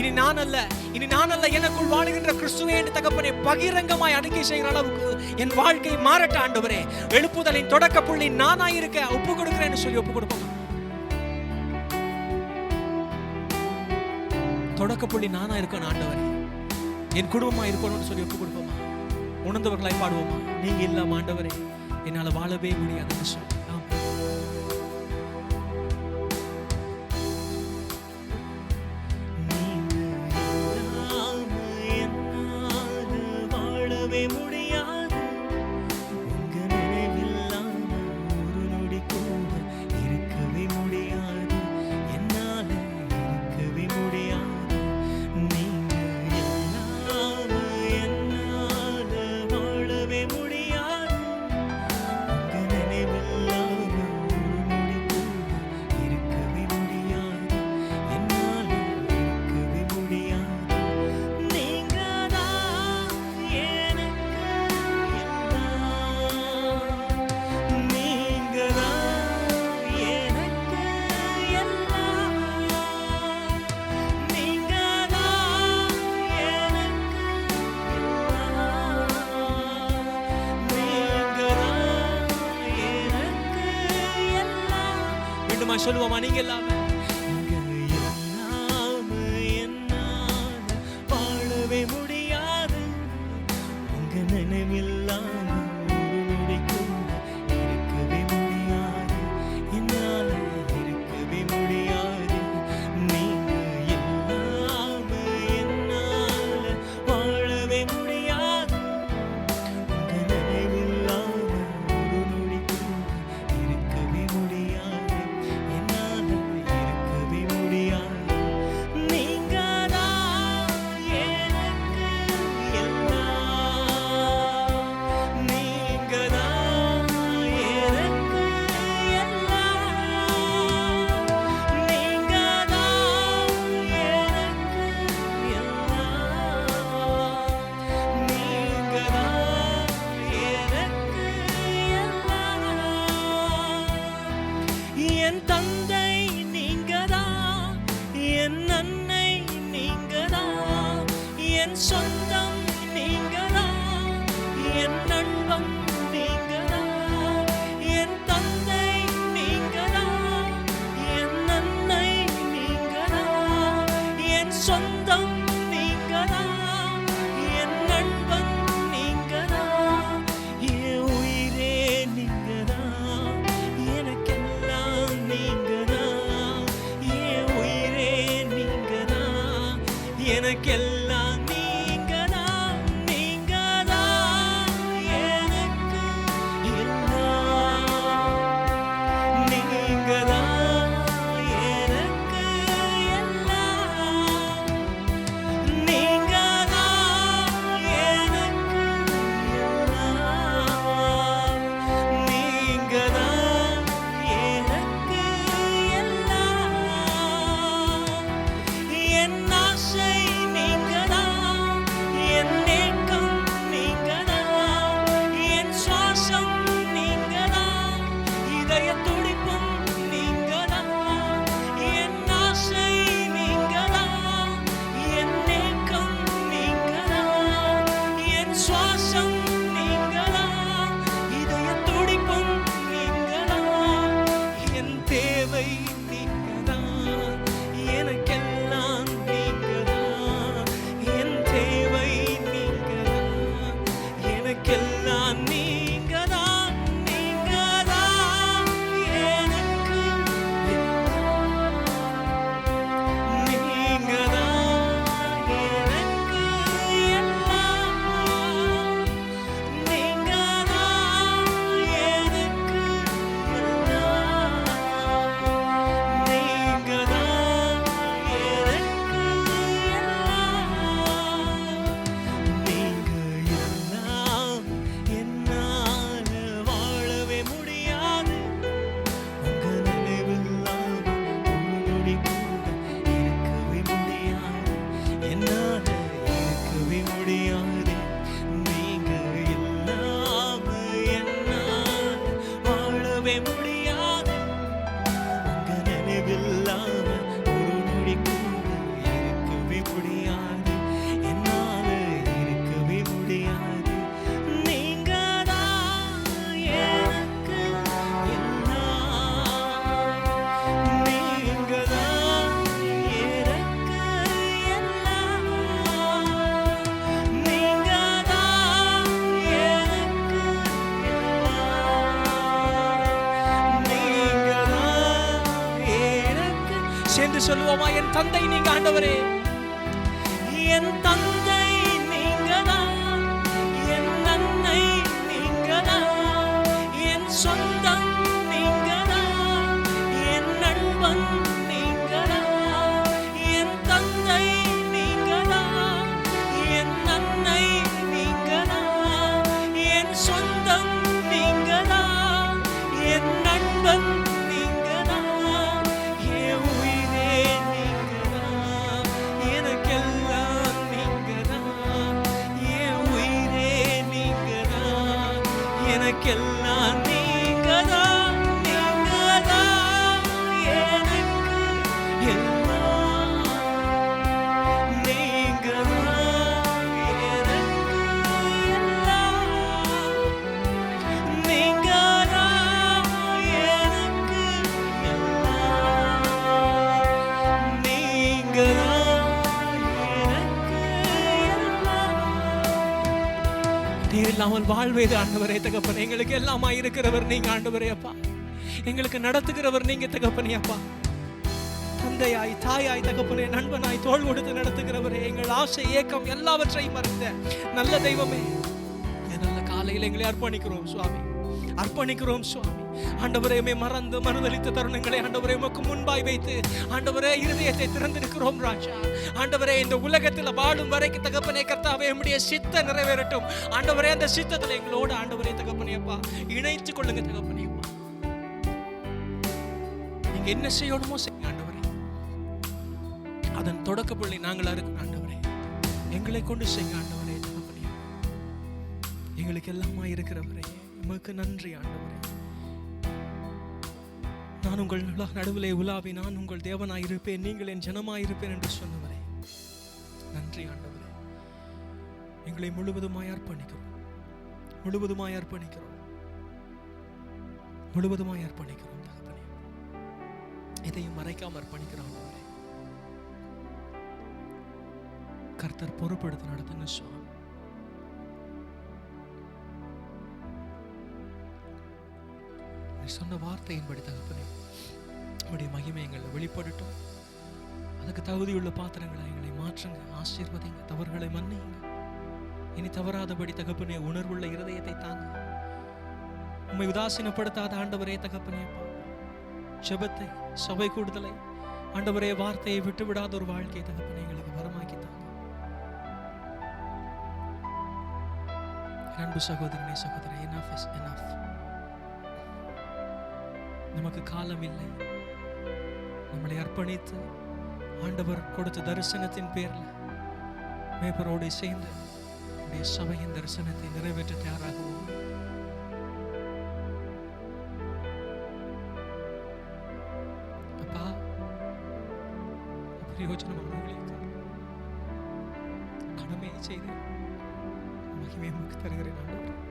இனி நான் அல்ல, இனி நான் அல்ல, எனக்குள் வாழுகின்ற கிறிஸ்துவே என்று தகப்பனே பகிரங்கமாய் அறிக்கை செய்கிற அளவுக்கு என் வாழ்க்கை மாறட்ட ஆண்டவரே. எழுப்புதலின் தொடக்க புள்ளி நானாயிருக்க ஒப்பு கொடுக்கிறேன்னு சொல்லி ஒப்பு கொடுப்போம். தொடக்க புள்ளி நானா இருக்கணும் ஆண்டவரே. என் குடும்பமா இருக்கணும்னு சொல்லி ஒப்பு கொடுப்போமா. உணர்ந்தவர்களாய் பாடுவோமா. நீங்க இல்லாம ஆண்டவரே என்னால வாழவே முடியாதுன்னு சொல்லி. முடியாது உங்க நினைவில்லாம ஒரு நொடி கூட இருக்க சத்தமா சொல்லுவோமா? நீங்க இல்லாம வாழவே முடியாது. உங்க நினைவில்லாம ஒரு நொடி கூட இருக்கவே முடியாது. என்னால இருக்கவே முடியாது. நீங்க இல்லாம என்னால வாழவே முடியாது. உங்க நினைவில்லாம ஒரு நொடி கூட இருக்கவே முடியாது. என்னால இருக்கவே முடியாது. நீங்க தான் எனக்கு எல்லாம். நீங்க தான் எனக்கு எல்லாம். நீங்க தான் எனக்கு எல்லாம். நீங்க தான் எனக்கு எல்லாம். என் தந்தை நீங்கதான், என் அன்னை நீங்கதான், என் சொந்தம் நீங்கதான், என் நண்பன் நீங்கதான். என் தந்தை நீங்கதான், என் அன்னை நீங்கதான், என் சொந்தம் நீங்கதான், என் நண்பன் நீங்கதான், என் உயிரே நீங்கதான், எனக்கெல்லாம் நீங்கதான், என் உயிரே நீங்கதான், எனக்கெல்லாம் நீங்கதான். நீங்கதான் எனக்கு எல்லாம். நீங்கதான் எனக்கு எல்லாம். நீங்கதான் எனக்கு எல்லாம். நீங்கதான் எனக்கு எல்லாம். என் ஆசை நீங்கதான், என் ஏக்கம் நீங்கதான், என் சுவாசம் நீங்கதான், இதய துடிப்பும் நீங்கதான். என் ஆசை நீங்கதான், என் ஏக்கம் நீங்கதான், என் சுவாசம் நீங்கதான், இதய துடிப்பும் நீங்கதான். என் தேவை நீங்கதான், எனக்கெல்லாம் நீங்கதான். என் தேவை நீங்கதான், எனக்கெல்லாம் நீங்கதான். நீங்கதான் எனக்கு எல்லாம். நீங்கதான் எனக்கு எல்லாம். நீங்கதான் எனக்கு எல்லாம். நீங்கதான் எனக்கு எல்லாம். நீங்க எல்லாம். என்னால வாழவே முடியாது. உங்க நினைவில்லாம ஒரு நொடி கூட இருக்கவே முடியாது. என்னால இருக்கவே முடியாது. நீங்க இல்லாம என்னால வாழவே முடியாது. உங்க நினைவில்லாம ஒரு நொடி கூட இருக்கவே முடியாது. என்னால இருக்கவே முடியாது. நீங்கதான் எனக்கு எல்லாம். நீங்கதான் எனக்கு எல்லாம். நீங்கதான் எனக்கு எல்லாம். நீங்கதான் எனக்கு. சேர்ந்து சொல்லுவோமா? என் தந்தை நீங்க ஆண்டவரே. என் தந்தை நீங்கதான், என் அன்னை நீங்கதான், என் சொந்தம் நீங்கதான், என் நண்பன் நீங்கதான், என் தந்தை நீங்கதான், என் அன்னை நீங்கதான், என் சொந்தம் நீங்கதான், என் நண்பன் நீங்கதான், என் உயிரே நீங்கதான், எனக்கெல்லாம் நீங்கதான், என் உயிரே நீங்கதான், எனக்கெல்லாம் நீங்கதான். நீங்கதான் எனக்கு எல்லாம். நீங்கதான் எனக்கு எல்லாம். நீங்கதான் எனக்கு எல்லாம். நீர் இல்லாமல் வாழ்வேது ஆண்டவரே தகப்பனே. எங்களுக்கு எல்லாமா இருக்கிறவர் நீங்க ஆண்டவரே அப்பா. எங்களுக்கு நடத்துகிறவர் நீங்க தகப்பனே அப்பா. தந்தையாய் தாயாய் தகப்பனே நண்பனாய் தோள் கொடுத்து நடத்துகிறவரே, எங்கள் ஆசை ஏக்கம் எல்லாவற்றையும் மறந்த நல்ல தெய்வமே, நல்ல காலையில் எங்களை அர்ப்பணிக்கிறோம் சுவாமி, அர்ப்பணிக்கிறோம் சுவாமி. ஆண்டவரே மறந்து மறுதளித்த தருணங்களை ஆண்டவரே உமக்கு முன்பாய் வைத்து ஆண்டவரே இருதயத்தை திறந்திருக்கிறோம் ராஜா. ஆண்டவரே இந்த உலகத்தில் வாழும் வரைக்கும் தகப்பனே கர்த்தாவே உம்முடைய சித்தம் நிறைவேறட்டும் ஆண்டவரே. அந்த சித்தத்தில் எங்களோடு ஆண்டவரே தகப்பனே அப்பா இணைத்துக் கொள்ளுங்க தகப்பனே அப்பா. நீங்க என்ன செய்யணுமோ செய்யுங்க ஆண்டவரே. அதன் தொடக்க புள்ளி நாங்களா இருக்கிறோம் ஆண்டவரே. எங்களை கொண்டு செய்யுங்க ஆண்டவரே தகப்பனே. எங்களுக்கு எல்லாமா இருக்கிறவரே உமக்கு நன்றி ஆண்டவரே. நான் உங்கள் நடுவிலே உலாவி நான் உங்கள் தேவனாய் இருப்பேன், நீங்கள் என் ஜனமாய் இருப்பேன் என்று சொன்னவரே நன்றி ஆண்டவரே. எங்களை முழுவதுமாய் அர்ப்பணிக்கிறோம், முழுவதுமாய் அர்ப்பணிக்கிறோம், முழுவதுமாய் அர்ப்பணிக்கிறோம் தகப்பனே. எதையும் மறைக்காம அர்ப்பணிக்கிறோம் ஆண்டவரே. கர்த்தர் பொறுப்படுத்த நடத்துங்க சுவாமி. சொன்ன வார்த்தையின்படி தகப்பனே உம்முடைய மகிமை எங்களை வெளிப்படட்டும். அதுக்கு தகுதியுள்ள பாத்திரங்களை எங்களை மாற்றுங்க, ஆசீர்வதிங்க, தவறுகளை மன்னிங்க. இனி தவறாதபடி தகப்பனே உணர்வுள்ள இருதயத்தை தாங்க. உம்மை உதாசீனப்படுத்தாத ஆண்டவரே தகப்பனே ஜெபத்தை சபை கூடுதலை ஆண்டவரே வார்த்தையை விட்டு விடாத ஒரு வாழ்க்கையை தகப்பனே எங்களுக்கு வரமாக்கி தாங்க. அன்பு சகோதரனே சகோதரி, enough is enough. நமக்கு காலம் இல்லை. நம்மளை அர்ப்பணித்து ஆண்டவர் கொடுத்த தரிசனத்தின் பேரில் மேய்ப்பரோடு சேர்ந்து நம்முடைய சபையின் தரிசனத்தை நிறைவேற்ற தயாராகுவோம். அப்பா பிரயோஜனமான ஊழியக்காரர் கடமையை செய்து மகிமையை நமக்கு தருகிறேன் ஆண்டவர்.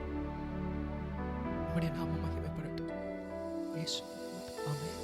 நம்முடைய நாமம் மகிமைப்படட்டும். இயேசு ஆமென்.